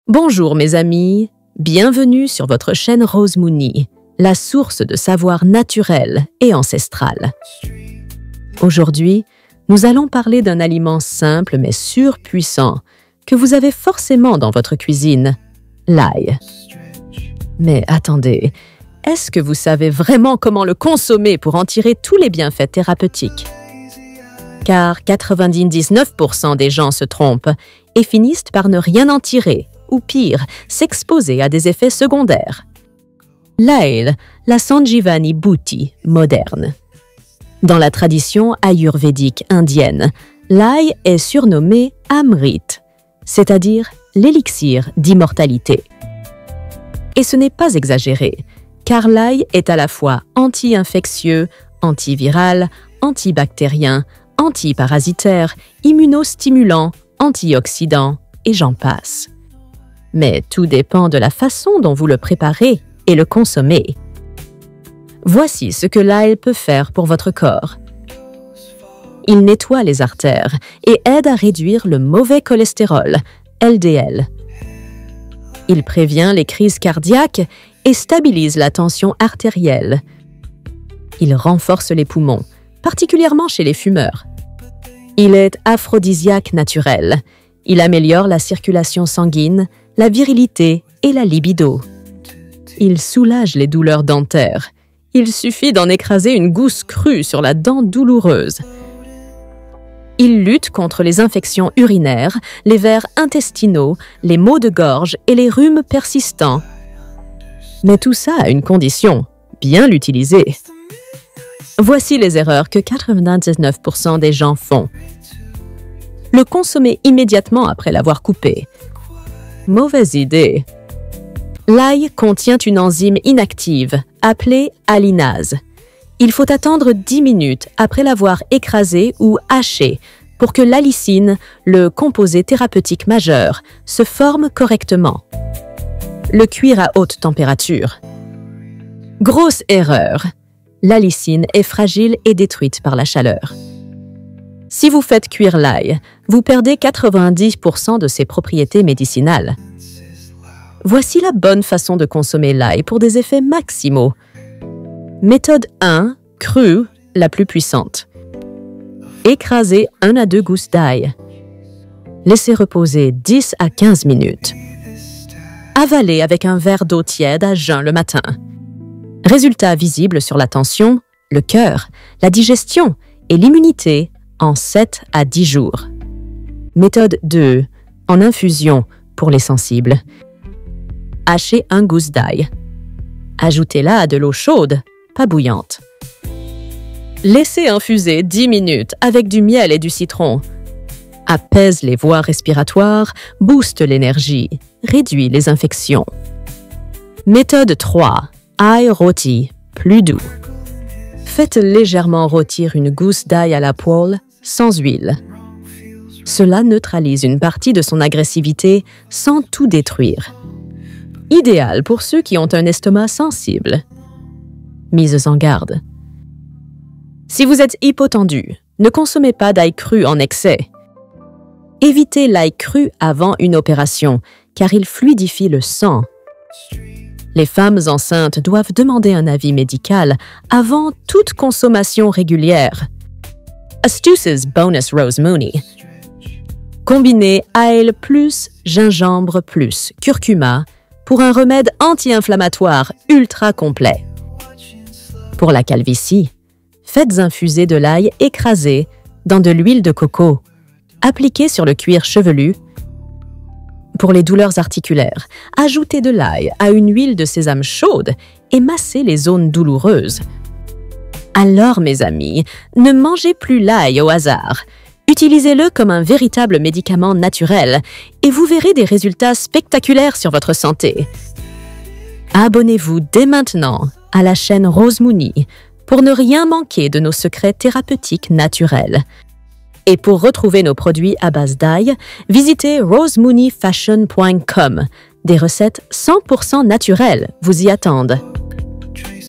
Bonjour mes amis, bienvenue sur votre chaîne Rose Mooney, la source de savoir naturel et ancestral. Aujourd'hui, nous allons parler d'un aliment simple mais surpuissant que vous avez forcément dans votre cuisine, l'ail. Mais attendez, est-ce que vous savez vraiment comment le consommer pour en tirer tous les bienfaits thérapeutiques? Car 99% des gens se trompent et finissent par ne rien en tirer, ou pire, s'exposer à des effets secondaires. L'ail, la Sanjivani Bhuti moderne. Dans la tradition ayurvédique indienne, l'ail est surnommé Amrit, c'est-à-dire l'élixir d'immortalité. Et ce n'est pas exagéré, car l'ail est à la fois anti-infectieux, antiviral, antibactérien, antiparasitaire, immunostimulant, antioxydant, et j'en passe. Mais tout dépend de la façon dont vous le préparez et le consommez. Voici ce que l'ail peut faire pour votre corps. Il nettoie les artères et aide à réduire le mauvais cholestérol, LDL. Il prévient les crises cardiaques et stabilise la tension artérielle. Il renforce les poumons, particulièrement chez les fumeurs. Il est aphrodisiaque naturel. Il améliore la circulation sanguine, la virilité et la libido. Il soulage les douleurs dentaires. Il suffit d'en écraser une gousse crue sur la dent douloureuse. Il lutte contre les infections urinaires, les vers intestinaux, les maux de gorge et les rhumes persistants. Mais tout ça a une condition, bien l'utiliser. Voici les erreurs que 99% des gens font. Le consommer immédiatement après l'avoir coupé. Mauvaise idée. L'ail contient une enzyme inactive, appelée alinase. Il faut attendre 10 minutes après l'avoir écrasé ou haché pour que l'allicine, le composé thérapeutique majeur, se forme correctement. Le cuire à haute température. Grosse erreur. L'allicine est fragile et détruite par la chaleur. Si vous faites cuire l'ail, vous perdez 90% de ses propriétés médicinales. Voici la bonne façon de consommer l'ail pour des effets maximaux. Méthode 1, crue, la plus puissante. Écrasez 1 à 2 gousses d'ail. Laissez reposer 10 à 15 minutes. Avalez avec un verre d'eau tiède à jeun le matin. Résultats visibles sur la tension, le cœur, la digestion et l'immunité en 7 à 10 jours. Méthode 2, en infusion pour les sensibles. Hachez 1 gousse d'ail. Ajoutez-la à de l'eau chaude, pas bouillante. Laissez infuser 10 minutes avec du miel et du citron. Apaise les voies respiratoires, booste l'énergie, réduit les infections. Méthode 3, ail rôti, plus doux. Faites légèrement rôtir une gousse d'ail à la poêle, sans huile. Cela neutralise une partie de son agressivité sans tout détruire. Idéal pour ceux qui ont un estomac sensible. Mise en garde. Si vous êtes hypotendu, ne consommez pas d'ail cru en excès. Évitez l'ail cru avant une opération, car il fluidifie le sang. Les femmes enceintes doivent demander un avis médical avant toute consommation régulière. Astuces bonus Rose Mooney. Combinez ail plus gingembre plus curcuma pour un remède anti-inflammatoire ultra complet. Pour la calvitie, faites infuser de l'ail écrasé dans de l'huile de coco. Appliquez sur le cuir chevelu. Pour les douleurs articulaires, ajoutez de l'ail à une huile de sésame chaude et massez les zones douloureuses. Alors, mes amis, ne mangez plus l'ail au hasard. Utilisez-le comme un véritable médicament naturel et vous verrez des résultats spectaculaires sur votre santé. Abonnez-vous dès maintenant à la chaîne Rose Mooney pour ne rien manquer de nos secrets thérapeutiques naturels. Et pour retrouver nos produits à base d'ail, visitez rosemooneyfashion.com. Des recettes 100% naturelles vous y attendent.